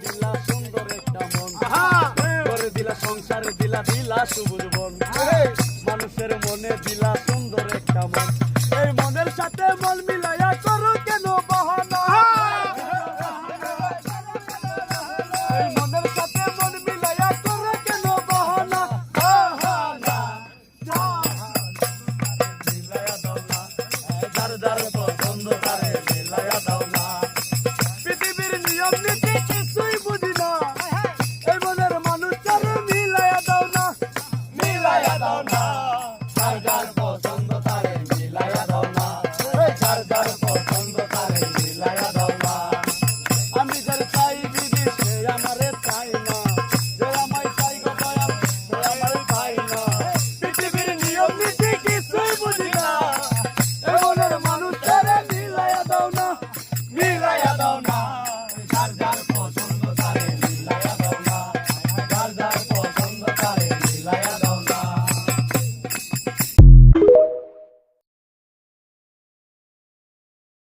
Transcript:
দিলা সুন্দর একটা মন করে দিলা সংসারে দিলা দিলা সবুজ বন মানুষের মনে দিলা সুন্দর একটা মন এই মনের সাথে মন মিলাইয়া করো কেন বাহানা এই মনের সাথে মন মিলাইয়া করো কেন বাহানা মিলাইয়া দাও না যার যার পছন্দ তারে মিলাইয়া দাও না পৃথিবীর নিয়ম নীতি কিছু